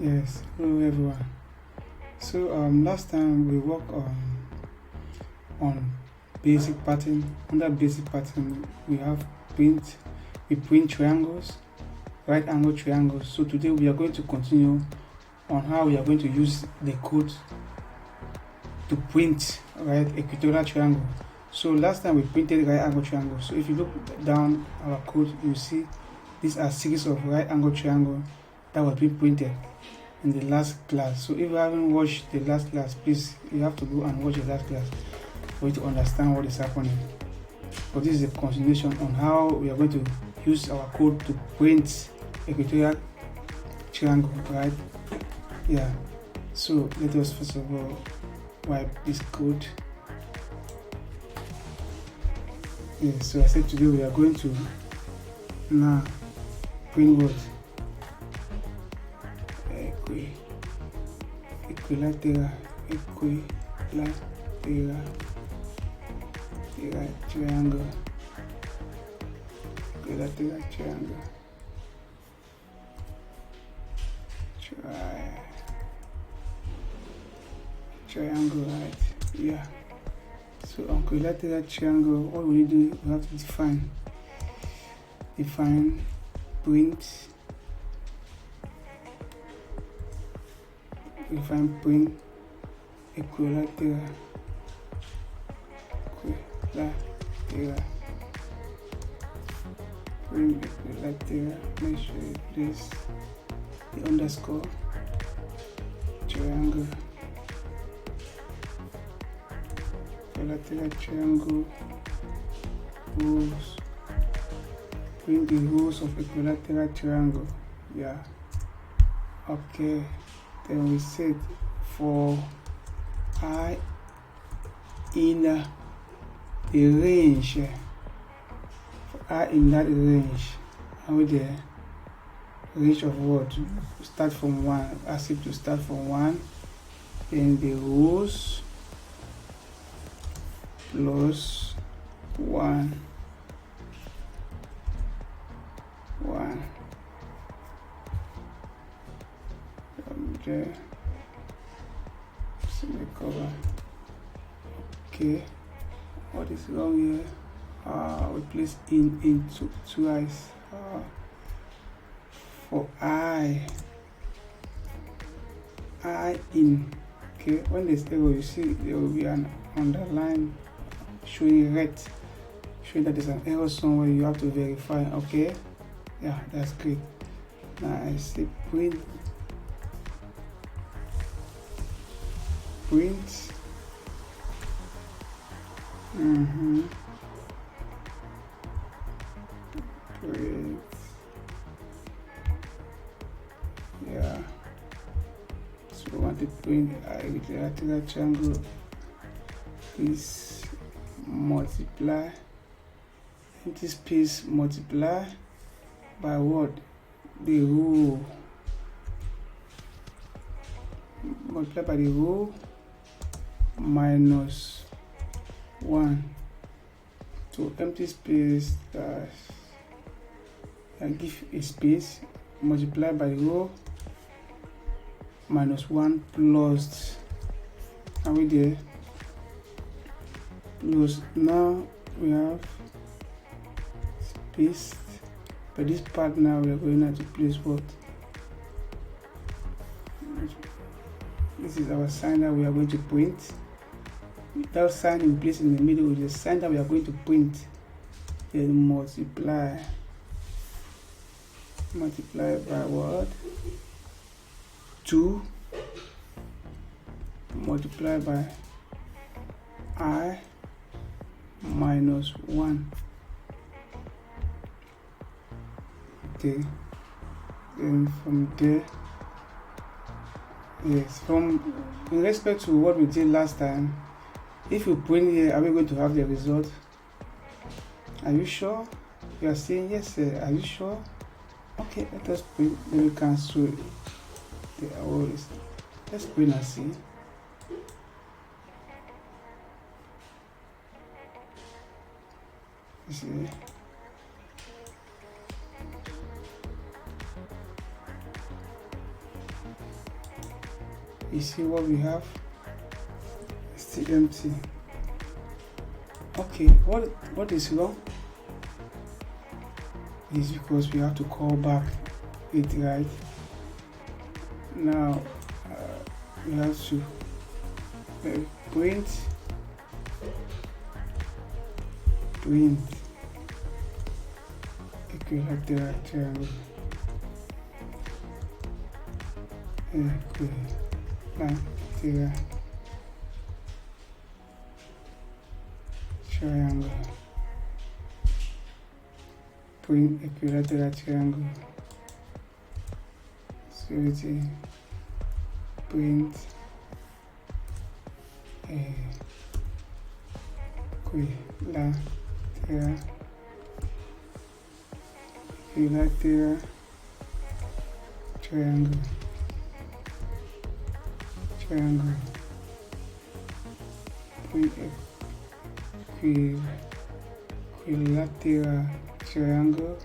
Yes, hello everyone. So last time we worked on basic pattern. Under basic pattern we print triangles, right angle triangles. So today we are going to continue on how we are going to use the code to print equilateral triangle. So last time we printed right angle triangle. So if you look down our code, you see these are series of right angle triangle that was being printed in the last class. So if you haven't watched the last class, please, you have to go and watch the last class for you to understand what is happening. But this is a continuation on how we are going to use our code to print equilateral triangle, right? Yeah. So let us first of all wipe this code. Yeah, so I said today we are going to now print what? Equilateral triangle. Equilateral triangle. Triangle, right? Yeah. So on equilateral triangle, what we do, we have to define print. Print equilateral. Print equilateral. Make sure you place the underscore triangle. Equilateral triangle rules. Print the rules of equilateral triangle. Yeah. Okay. Then we said for I in the range, for I in that range, and with the range of what? Start from 1, ask it to start from 1, then the rules plus 1. Okay. Semicolon. Okay. What is wrong here? We place in twice. For I in. Okay. When there's error, you see there will be an underline showing red, showing that there's an error somewhere. You have to verify. Okay. Yeah, that's great. Now I say print. Print. Print. Yeah. So we want to print equilateral triangle. Please multiply. Empty space multiply by what? The rule. Multiply by the rule minus 1 to empty space dash, and give a space, multiply by the row minus 1 plus, are we there? Plus, now we have space. By this part now we are going to place what? This is our sign that we are going to print. That sign in place in the middle is the sign that we are going to print. Then multiply by what? 2 multiply by I minus 1. Okay. Then from there, yes, in respect to what we did last time, if you print here, are we going to have the result? Are you sure? You are saying yes, sir. Are you sure? Okay, let us print. Then we cancel the hours. Let's print and see. You see. You see what we have? It's still empty. Okay, what is wrong? Is because we have to call back it, right? Now we have to print equilateral triangle. Equilateral triangle. Print equilateral triangle. So it's a print equilateral triangle. Print equilateral triangle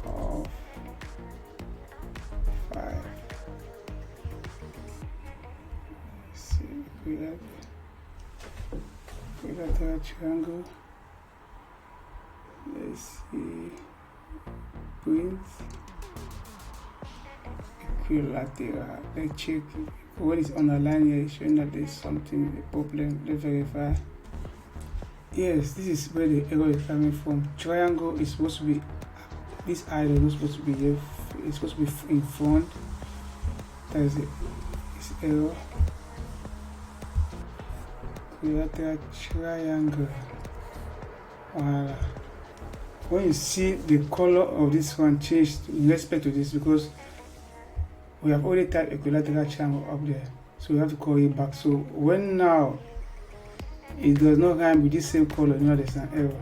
of 5. See, equilateral triangle. Let's see. Print equilateral. Let's check what is underlined here, showing that there's something, a problem. Let's verify. Yes, this is where the error is coming from. Triangle is supposed to be, this eye is not supposed to be here, it's supposed to be in front. That is this error. Equilateral triangle. Voila. When you see the color of this one changed in respect to this, because we have already typed equilateral triangle up there, so we have to call it back. So when now it does not rhyme with this same color, you know there's an error.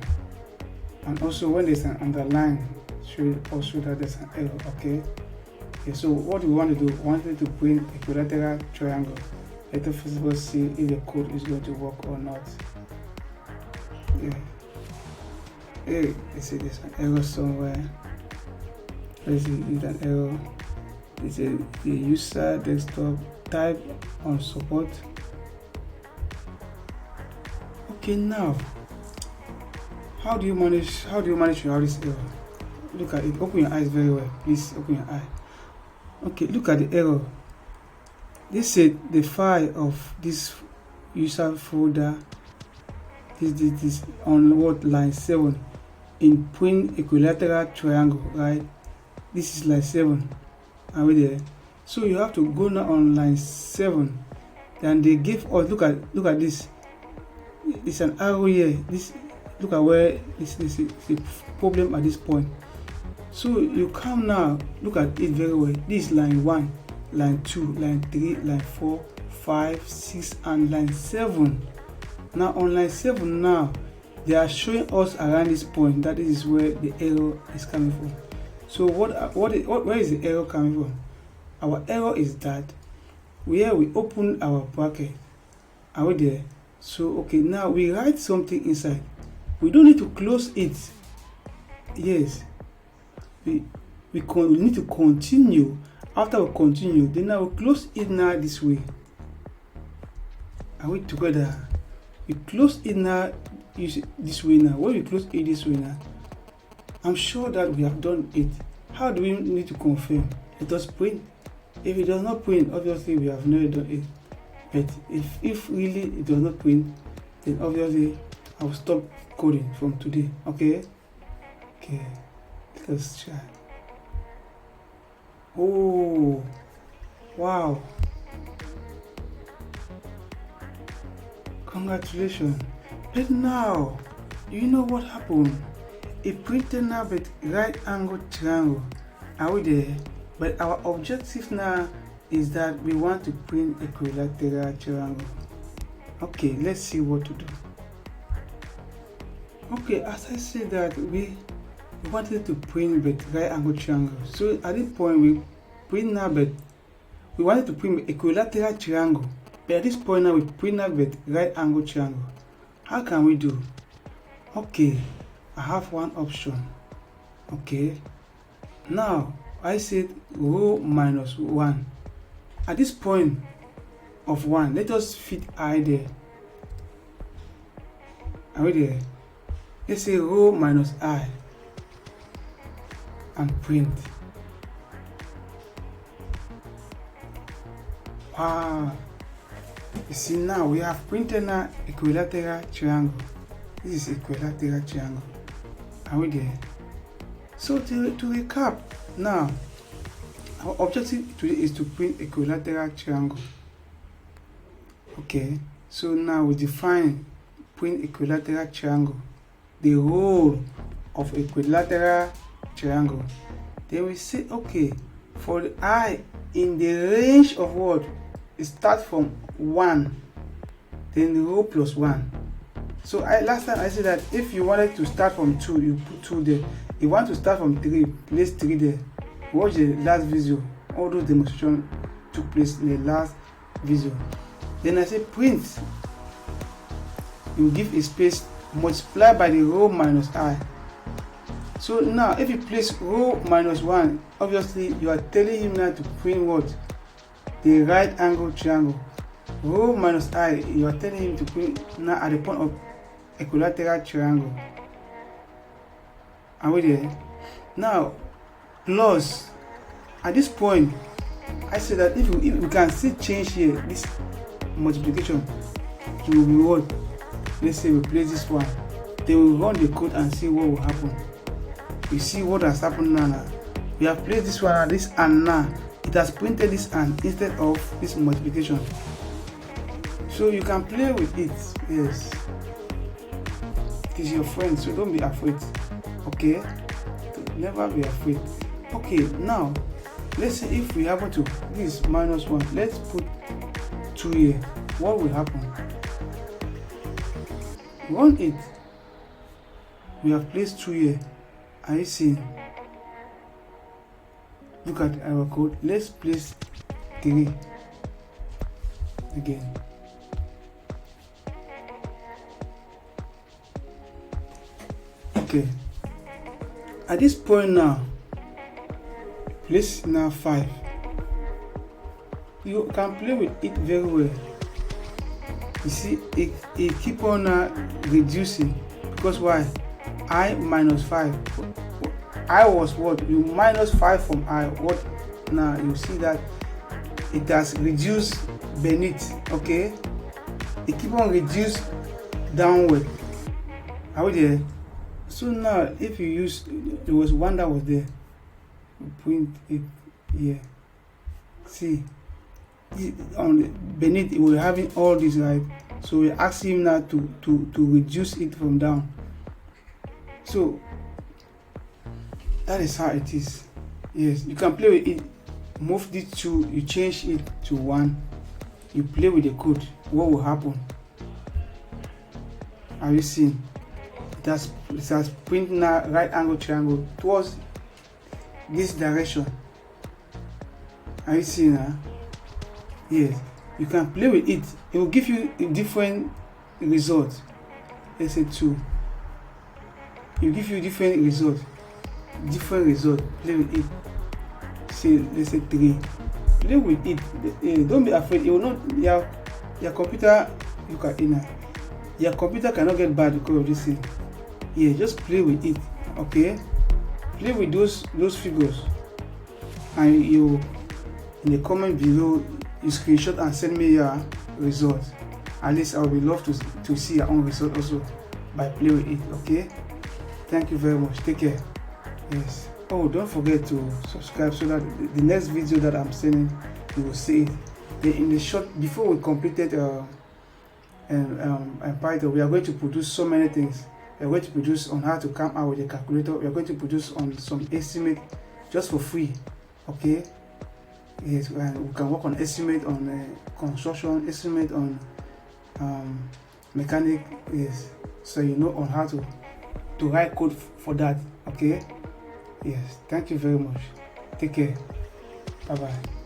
And also when there's an underline, should also that there's an error. Okay, so what we want to do, we wanted to print equilateral triangle. Let us first of all see if the code is going to work or not. Hey, let's see, there's an error somewhere. Let's see, it's an error. It's a the user desktop type on support. Okay, now how do you manage to have this error? Look at it. Open your eyes very well. Please open your eye. Okay, look at the error. This is the file of this user folder. This on what line 7 in print equilateral triangle, right? This is line 7. Are we there? So you have to go now on line 7. Then they give us, look at this. It's an arrow here. This, look at where this is the problem at this point. So you come now, look at it very well. This is line 1, line 2, line 3, line 4, 5, 6, and line 7. Now on line 7 now, they are showing us around this point that this is where the error is coming from. So where is the error coming from? Our error is that where we open our bracket. Are we there? So okay, now we write something inside. We don't need to close it. Yes, we need to continue. After we continue, then I will close it now this way. Are we together? We close it now this way now. When we close it this way now, I'm sure that we have done it. How do we need to confirm? It does print. If it does not print, obviously we have never done it. But if really it does not print, then obviously I will stop coding from today. Okay, let's try. Oh wow, congratulations. But now you know what happened. It printed now with right angle triangle. Are we there? But our objective now is that we want to print equilateral triangle. Okay, let's see what to do. Okay, as I said that we wanted to print with right angle triangle. So at this point we print now, but we wanted to print equilateral triangle. But at this point now we print now with right angle triangle. How can we do? Okay, I have one option. Okay, now I said row -1. at this point of 1, let us fit I there. Are we there? Let's say rho minus I and print. Wow. You see, now we have printed an equilateral triangle. This is equilateral triangle. Are we there? So to recap, now our objective today is to print equilateral triangle. Okay, so now we define print equilateral triangle, the role of equilateral triangle. Then we say, okay, for the I in the range of what? It starts from 1, then the rho plus 1. So last time I said that if you wanted to start from 2, you put 2 there. If you want to start from 3, place 3 there. Watch the last video. All those demonstrations took place in the last video. Then I say print. You give a space, multiply by the rho minus I. So now if you place rho minus 1, obviously you are telling him now to print what? The right angle triangle. Rho minus I, you are telling him to print now at the point of equilateral triangle. Are we there? Now plus, at this point I say that if we can still change here this multiplication to be what? Let's say we place this one, then we run the code and see what will happen. You see what has happened now. We have placed this one and this, and now it has printed this and instead of this multiplication. So you can play with it. Yes, it is your friend, so don't be afraid. Okay, never be afraid. Okay, now let's say if we happen to this minus 1, let's put 2 here. What will happen? Run it. We have placed 2 here. Are you seeing? Look at our code. Let's place 3 again. Okay, at this point now, place now 5. You can play with it very well. You see, it keep on reducing, because why? I minus 5. I was what? You minus 5 from I. What? Now you see that it has reduced beneath. Okay, it keep on reduce downward. Are we there? So now if you use, there was one that was there, print it here. See, on the beneath it will having all this, right? So we ask him now to reduce it from down. So that is how it is. Yes, you can play with it. Move this 2, you change it to 1, you play with the code. What will happen? Are you seeing? It has print now right angle triangle towards this direction. Are you seeing now? Yes, you can play with it. It will give you a different result. Let's say 2. It will give you different result. Play with it. Say, let's say 3. Play with it. Don't be afraid. It will not. Your computer. Look at it now. Your computer cannot get bad because of this thing. Yeah, just play with it. Okay, play with those figures, and you in the comment below you screenshot and send me your result. At least I would love to see your own result also by playing with it. Okay, thank you very much. Take care. Yes. Oh, don't forget to subscribe so that the next video that I'm sending you will see it. Then in the short, before we completed and Python, we are going to produce so many things. We are going to produce on how to come out with a calculator. We are going to produce on some estimate just for free. Okay. Yes, and we can work on estimate on construction, estimate on mechanic. Yes, so you know on how to write code for that. Okay. Yes, thank you very much. Take care. Bye bye.